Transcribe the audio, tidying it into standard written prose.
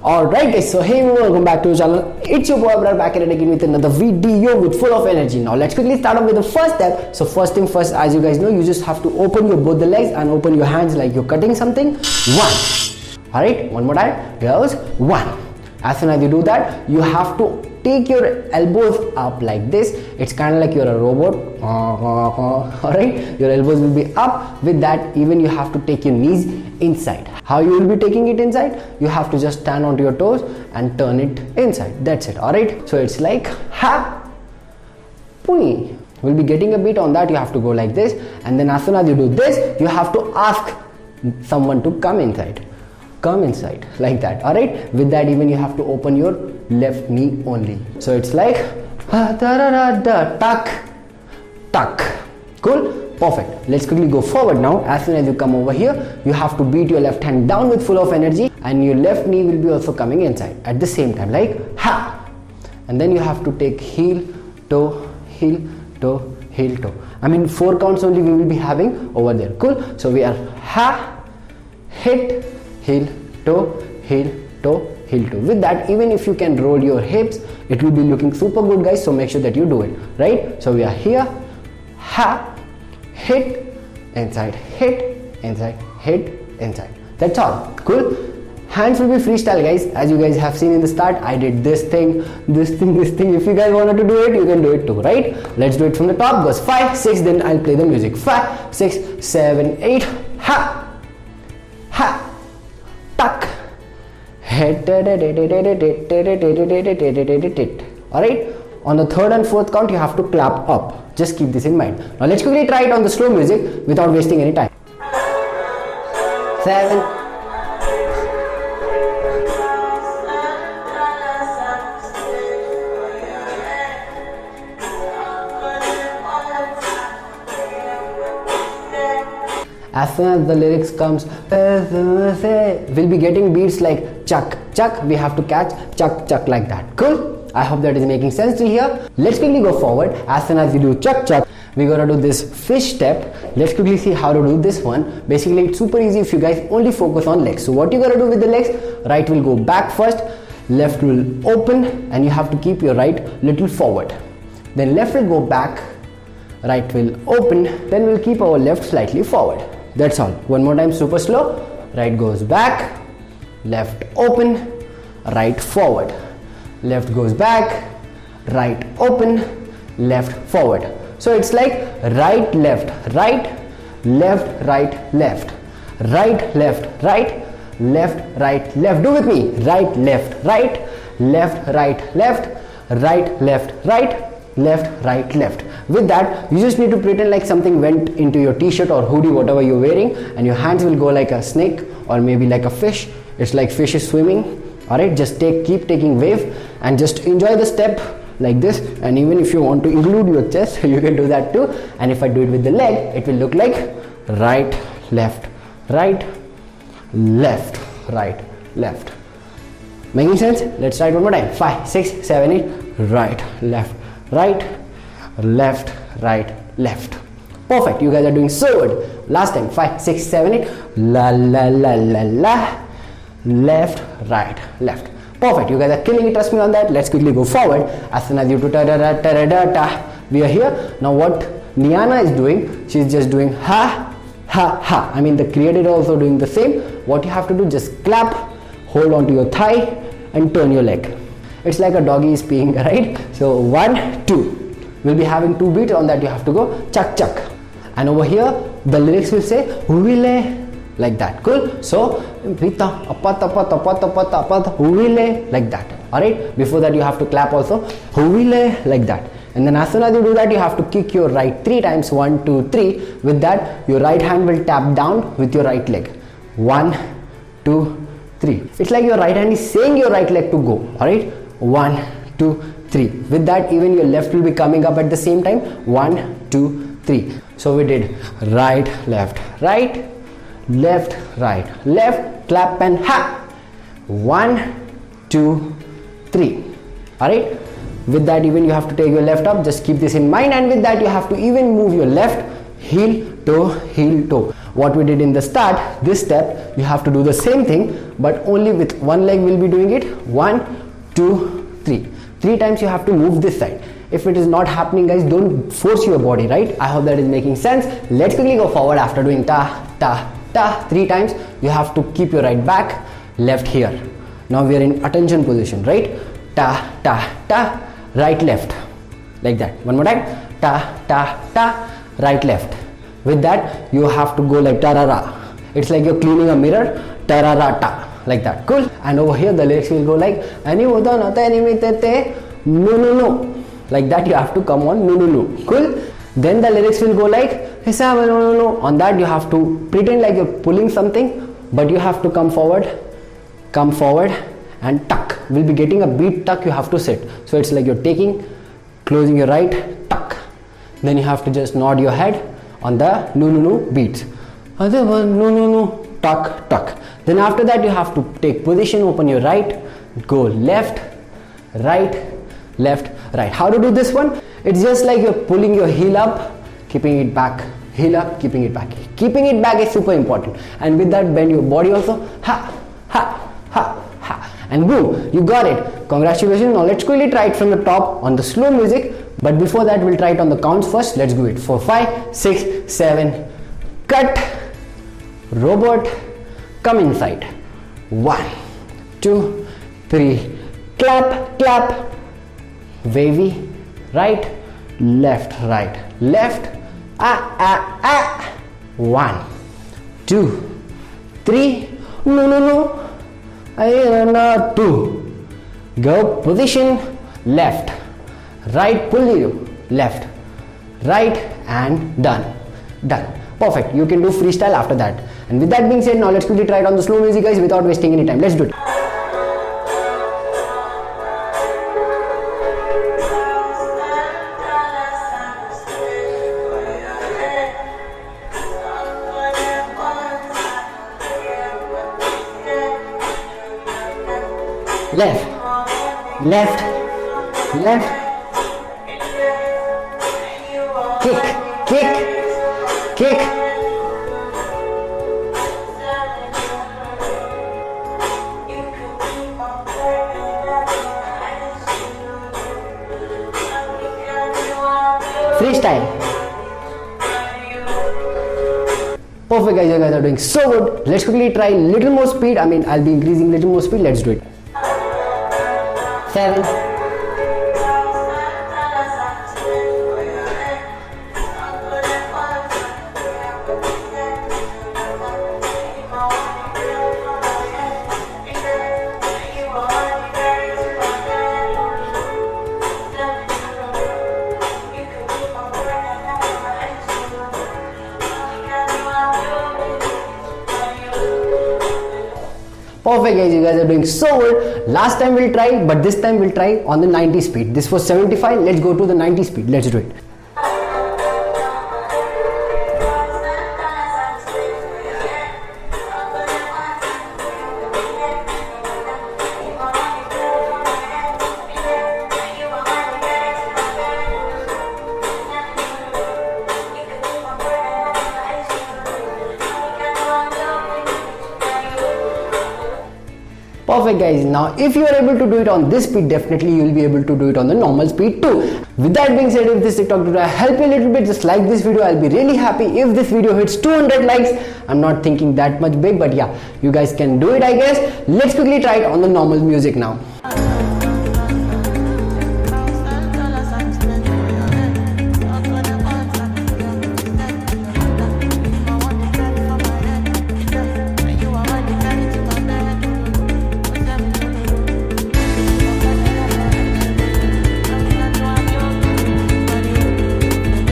Alright guys, so hey everyone, welcome back to the channel. It's your boy Abrar back at it again with another video with full of energy. Now let's quickly start off with the first step. So first thing first, as you guys know, you just have to open your both the legs and open your hands like you're cutting something. One. Alright, one more time. Here's one. As soon as you do that, you have to take your elbows up like this. It's kind of like you're a robot. Alright, your elbows will be up. With that, even you have to take your knees inside. How you will be taking it inside? You have to just stand onto your toes and turn it inside. That's it. Alright, so it's like ha pui. We'll be getting a bit on that. You have to go like this, and then as soon as you do this, you have to ask someone to come inside. Come inside like that. Alright, with that, even you have to open your left knee only. So it's like tuck tuck. Cool, perfect. Let's quickly go forward now. As soon as you come over here, you have to beat your left hand down with full of energy, and your left knee will be also coming inside at the same time, like ha. And then you have to take heel toe heel toe heel toe. I mean 4 counts only we will be having over there. Cool, so we are ha hit heel toe heel toe heel toe. With that, even if you can roll your hips, it will be looking super good guys, so make sure that you do it right. So we are here, ha hit inside, hit inside, hit inside. That's all. Cool. Hands will be freestyle guys. As you guys have seen in the start, I did this thing, this thing, this thing. If you guys wanted to do it, you can do it too, right? Let's do it from the top. Goes 5 6, then I'll play the music. 5 6 7 8. Ha ha tuck hit. Alright, on the 3rd and 4th count you have to clap up. Just keep this in mind. Now let's quickly try it on the slow music without wasting any time. 7 As soon as the lyrics comes, we'll be getting beats like chuck chuck. We have to catch chuck chuck like that. Cool, I hope that is making sense to here. Let's quickly go forward. As soon as you do chuck chuck, we're gonna do this fish step. Let's quickly see how to do this one. Basically it's super easy if you guys only focus on legs. So what you gotta do with the legs, right will go back first, left will open, and you have to keep your right little forward. Then left will go back, right will open, then we'll keep our left slightly forward. That's all. One more time, super slow. Right goes back, left open, right forward. Left goes back, right open, left forward. So it's like right left right left right left right left right left right left. Do with me. Right left right left right left right left right left right left. With that, you just need to pretend like something went into your t-shirt or hoodie, whatever you're wearing, and your hands will go like a snake or maybe like a fish. It's like fish is swimming. Alright, just keep taking wave and just enjoy the step like this. And even if you want to include your chest, you can do that too. And if I do it with the leg, it will look like right left right left right left. Making sense? Let's try it one more time. 5 6 7 8. Right left right left right left. Perfect, you guys are doing so good. Last time. 5 6 7 8. La la la la la. Left right left. Perfect, you guys are killing it, trust me on that. Let's quickly go forward. As soon as you do we are here. Now what Niana is doing, she's just doing ha ha ha. I mean the creator is also doing the same. What you have to do, just clap, hold on to your thigh and turn your leg. It's like a doggy is peeing, right? So 1 2, we'll be having 2 beats. On that you have to go chuck chuck, and over here the lyrics will say huile, like that. Cool, so vita apata apata apata apata apata huile, like that. Alright, before that you have to clap also huile, like that. And then as soon as you do that, you have to kick your right 3 times. 1 2 3. With that, your right hand will tap down with your right leg. 1 2 3. It's like your right hand is saying your right leg to go. Alright, 1 2 3. With that, even your left will be coming up at the same time. 1 2 3. So we did right, left, right, left, right, left, clap and ha. 1, 2, 3. Alright, with that even you have to take your left up, just keep this in mind, and with that you have to even move your left heel, toe. What we did in the start, this step you have to do the same thing, but only with one leg we'll be doing it. 1, 2, 3. 3 times you have to move this side. If it is not happening, guys, don't force your body, right? I hope that is making sense. Let's quickly go forward. After doing ta, ta, ta 3 times, you have to keep your right back, left here. Now we are in attention position, right? Ta, ta, ta, right, left, like that. One more time. Ta, ta, ta, right, left. With that, you have to go like tarara. It's like you're cleaning a mirror. Tarara ta, like that. Cool. And over here the lyrics will go like no. Like that you have to come on no. Cool. Then the lyrics will go like no. On that you have to pretend like you're pulling something, but you have to come forward, and tuck. We'll be getting a beat tuck. You have to sit. So it's like you're taking, closing your right, tuck. Then you have to just nod your head on the no beats. Other one no, tuck. Then after that you have to take position, open your right, go left, right, left, right. How to do this one? It's just like you're pulling your heel up, keeping it back, heel up, keeping it back. Keeping it back is super important. And with that, bend your body also. Ha, ha, ha, ha. And boom, you got it. Congratulations. Now let's quickly try it from the top on the slow music. But before that, we'll try it on the counts first. Let's do it. 4, 5, 6, 7. Cut. Robot. Come inside. 1, 2, 3. Clap, clap. Wavy. Right, left, right, left. 1, 2, 3. No. 2. Go position, left, right, pull you, left, right, and done. Perfect. You can do freestyle after that. And with that being said, now let's quickly try it on the slow music, guys, without wasting any time. Let's do it. Left, kick, freestyle. Perfect, guys, you guys are doing so good. Let's quickly try little more speed. I'll be increasing little more speed. Let's do it. 7. Perfect, guys, you guys are doing so good. Last time we'll try, but this time we'll try on the 90 speed. This was 75. Let's go to the 90 speed. Let's do it. Perfect, guys. Now if you are able to do it on this speed, definitely you will be able to do it on the normal speed too. With that being said, if this TikTok tutorial helped you a little bit, just like this video. I'll be really happy if this video hits 200 likes. I'm not thinking that much big, but yeah, you guys can do it, I guess. Let's quickly try it on the normal music now.